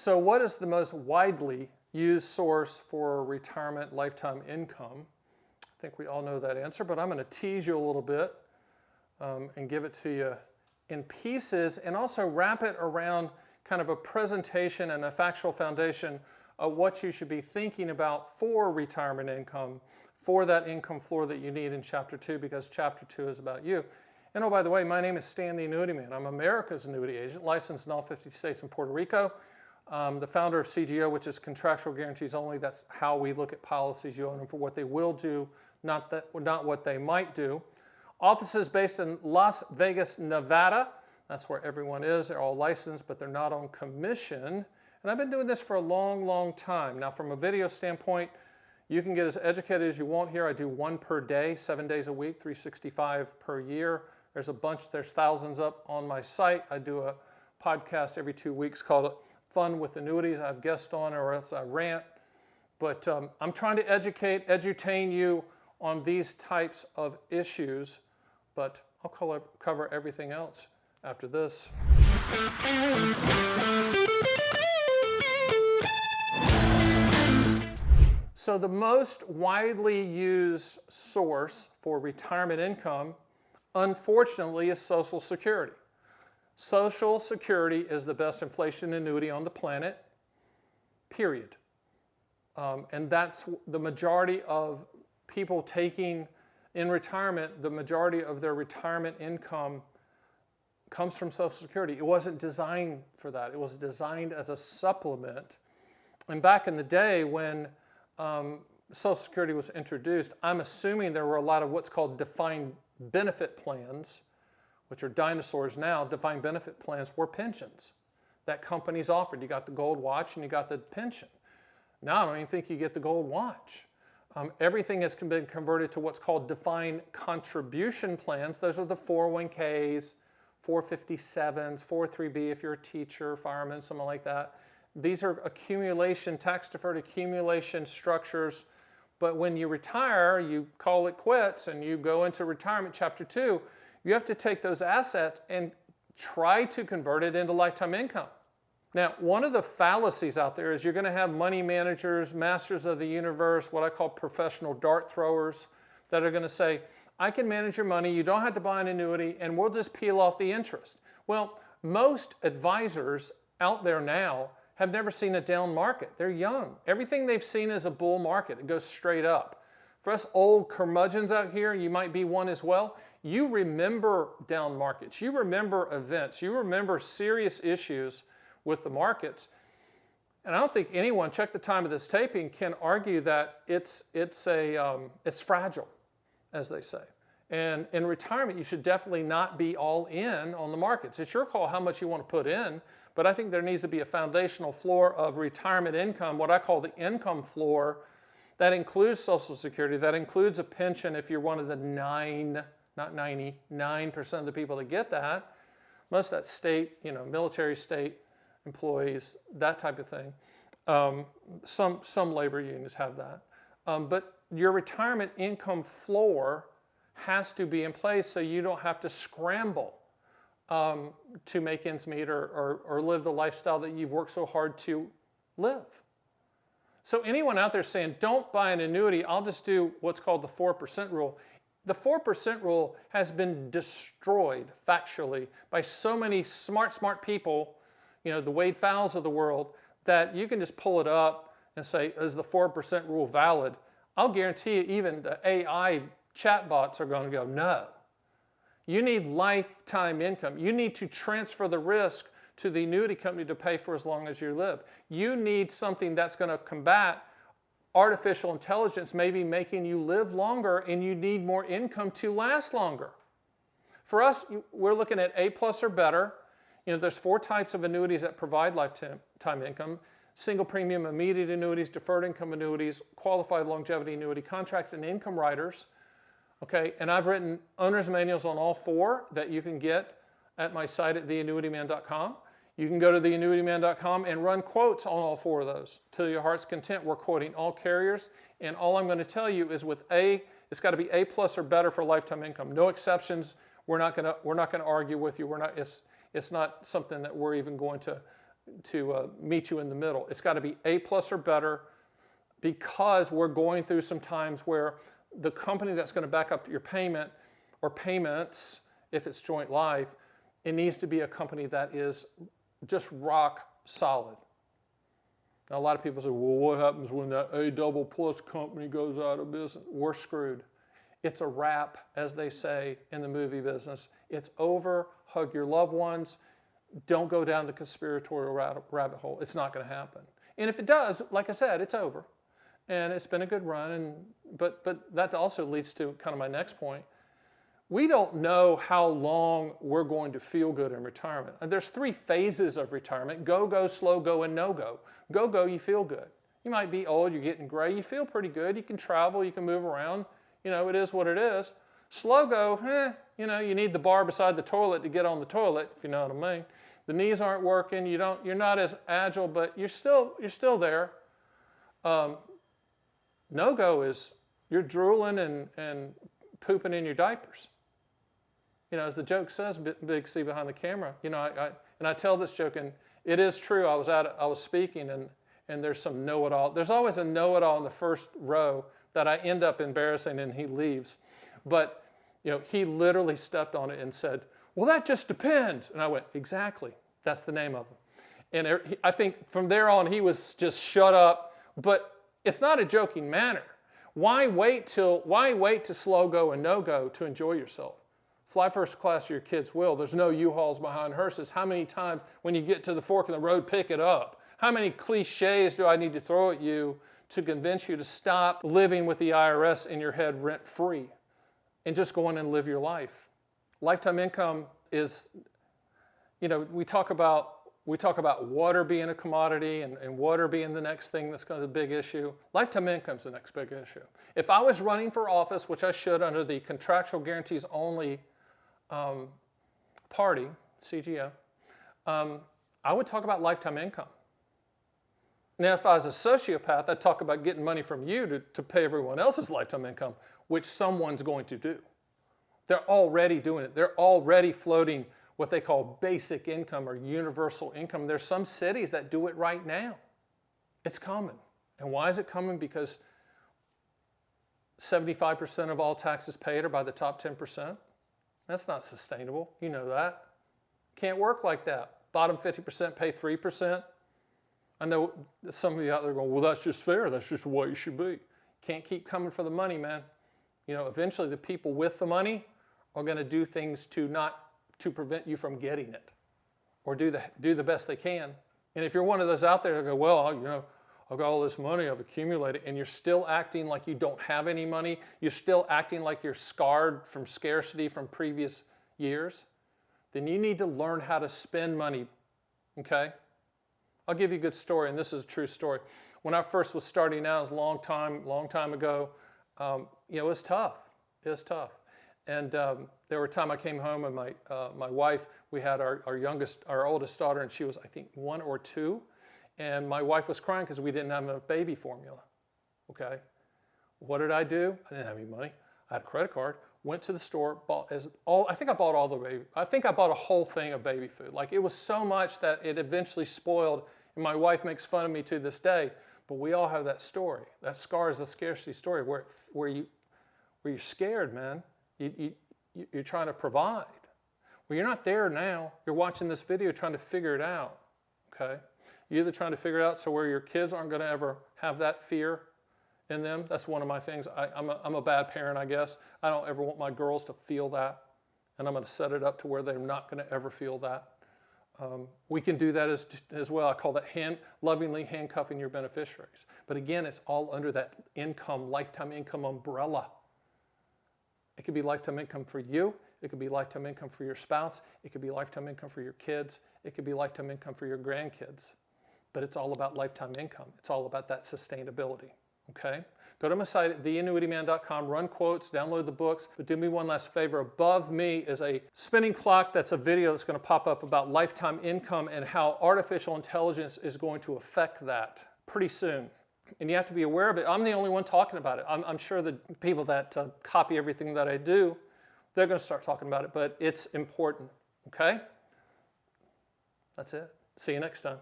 So what is the most widely used source for retirement lifetime income? I think we all know that answer, but I'm going to tease you a little bit and give it to you in pieces and also wrap it around kind of a presentation and a factual foundation of what you should be thinking about for retirement income, for that income floor that you need in Chapter 2, because Chapter 2 is about you. And oh, by the way, my name is Stan the Annuity Man. I'm America's annuity agent, licensed in all 50 states and Puerto Rico. The founder of CGO, which is contractual guarantees only. That's how we look at policies. You own them for what they will do, not what they might do. Offices based in Las Vegas, Nevada. That's where everyone is. They're all licensed, but they're not on commission. And I've been doing this for a long, long time. Now, from a video standpoint, you can get as educated as you want here. I do one per day, 7 days a week, 365 per year. There's a bunch, there's thousands up on my site. I do a podcast every 2 weeks called Fun with Annuities. I have guests on or else I rant. But I'm trying to edutain you on these types of issues. But I'll cover everything else after this. So the most widely used source for retirement income, unfortunately, is Social Security. Social Security is the best inflation annuity on the planet, period. And that's the majority of people taking in retirement, the majority of their retirement income comes from Social Security. It wasn't designed for that. It was designed as a supplement. And back in the day when Social Security was introduced, I'm assuming there were a lot of what's called defined benefit plans, which are dinosaurs now. Defined benefit plans were pensions that companies offered. You got the gold watch and you got the pension. Now I don't even think you get the gold watch. Everything has been converted to what's called defined contribution plans. Those are the 401ks, 457s, 403b if you're a teacher, fireman, something like that. These are accumulation, tax-deferred accumulation structures. But when you retire, you call it quits and you go into retirement Chapter 2, you have to take those assets and try to convert it into lifetime income. Now, one of the fallacies out there is you're going to have money managers, masters of the universe, what I call professional dart throwers, that are going to say, I can manage your money, you don't have to buy an annuity, and we'll just peel off the interest. Well, most advisors out there now have never seen a down market. They're young. Everything they've seen is a bull market. It goes straight up. For us old curmudgeons out here, you might be one as well, you remember down markets. You remember events. You remember serious issues with the markets. And I don't think anyone, check the time of this taping, can argue that it's fragile, as they say. And in retirement, you should definitely not be all in on the markets. It's your call how much you want to put in, but I think there needs to be a foundational floor of retirement income, what I call the income floor, that includes Social Security, that includes a pension if you're one of the 9% of the people that get that. Most of that state, military state employees, that type of thing. Some labor unions have that. But your retirement income floor has to be in place so you don't have to scramble to make ends meet or live the lifestyle that you've worked so hard to live. So anyone out there saying, don't buy an annuity, I'll just do what's called the 4% rule. The 4% rule has been destroyed factually by so many smart people, the Wade Fowles of the world, that you can just pull it up and say, is the 4% rule valid? I'll guarantee you even the AI chatbots are going to go, no. You need lifetime income. You need to transfer the risk to the annuity company to pay for as long as you live. You need something that's going to combat artificial intelligence, maybe making you live longer, and you need more income to last longer. For us, we're looking at A+ or better. There's 4 types of annuities that provide lifetime income: single premium immediate annuities, deferred income annuities, qualified longevity annuity contracts, and income riders. Okay, and I've written owner's manuals on all 4 that you can get at my site at theannuityman.com. You can go to theannuityman.com and run quotes on all 4 of those. To your heart's content, we're quoting all carriers, and all I'm going to tell you is with it's got to be A+ or better for lifetime income. No exceptions. We're not going to argue with you. It's not something that we're even going to meet you in the middle. It's got to be A+ or better, because we're going through some times where the company that's going to back up your payment or payments, if it's joint life, it needs to be a company that is just rock solid. Now, a lot of people say, well, what happens when that A++ company goes out of business? We're screwed. It's a wrap, as they say in the movie business. It's over. Hug your loved ones. Don't go down the conspiratorial rabbit hole. It's not going to happen. And if it does, like I said, it's over. And it's been a good run. But that also leads to kind of my next point. We don't know how long we're going to feel good in retirement. And there's 3 phases of retirement: go, slow go, and no go. Go, you feel good. You might be old, you're getting gray, you feel pretty good, you can travel, you can move around, it is what it is. Slow go, you need the bar beside the toilet to get on the toilet, if you know what I mean. The knees aren't working, you're not as agile, but you're still there. No go is you're drooling and pooping in your diapers. As the joke says, Big C behind the camera. I tell this joke, and it is true. I was speaking, and there's some know-it-all. There's always a know-it-all in the first row that I end up embarrassing, and he leaves. But he literally stepped on it and said, "Well, that just depends." And I went, "Exactly. That's the name of him." And I think from there on, he was just shut up. But it's not a joking manner. Why wait to slow go and no go to enjoy yourself? Fly first class to your kids' will. There's no U-Hauls behind hearses. How many times when you get to the fork in the road, pick it up? How many cliches do I need to throw at you to convince you to stop living with the IRS in your head rent-free and just go on and live your life? Lifetime income is, we talk about water being a commodity and water being the next thing that's going to be a big issue. Lifetime income is the next big issue. If I was running for office, which I should under the contractual guarantees only party, CGO, I would talk about lifetime income. Now, if I was a sociopath, I'd talk about getting money from you to pay everyone else's lifetime income, which someone's going to do. They're already doing it. They're already floating what they call basic income or universal income. There's some cities that do it right now. It's common. And why is it common? Because 75% of all taxes paid are by the top 10%. That's not sustainable. You know that. Can't work like that. Bottom 50% pay 3%. I know some of you out there going, well, that's just fair. That's just the way it should be. Can't keep coming for the money, man. Eventually the people with the money are going to do things to prevent you from getting it, or do the best they can. And if you're one of those out there that go, well, I've got all this money, I've accumulated, and you're still acting like you don't have any money, you're still acting like you're scarred from scarcity from previous years, then you need to learn how to spend money, okay? I'll give you a good story, and this is a true story. When I first was starting out, it was a long time ago, it was tough. It was tough. And there were times I came home and my wife, we had our oldest daughter, and she was, I think, 1 or 2. And my wife was crying because we didn't have enough baby formula, okay? What did I do? I didn't have any money. I had a credit card, went to the store, I think I bought a whole thing of baby food. Like, it was so much that it eventually spoiled, and my wife makes fun of me to this day, but we all have that story. That scar is a scarcity story where you're scared, man. You're trying to provide. Well, you're not there now. You're watching this video trying to figure it out, okay? You're either trying to figure it out so where your kids aren't going to ever have that fear in them. That's one of my things. I'm a bad parent, I guess. I don't ever want my girls to feel that, and I'm going to set it up to where they're not going to ever feel that. We can do that as well. I call that lovingly handcuffing your beneficiaries. But again, it's all under that lifetime income umbrella. It could be lifetime income for you. It could be lifetime income for your spouse. It could be lifetime income for your kids. It could be lifetime income for your grandkids. But it's all about lifetime income. It's all about that sustainability, okay? Go to my site at theannuityman.com, run quotes, download the books, but do me one last favor. Above me is a spinning clock. That's a video that's going to pop up about lifetime income and how artificial intelligence is going to affect that pretty soon. And you have to be aware of it. I'm the only one talking about it. I'm sure the people that copy everything that I do, they're going to start talking about it, but it's important, okay? That's it. See you next time.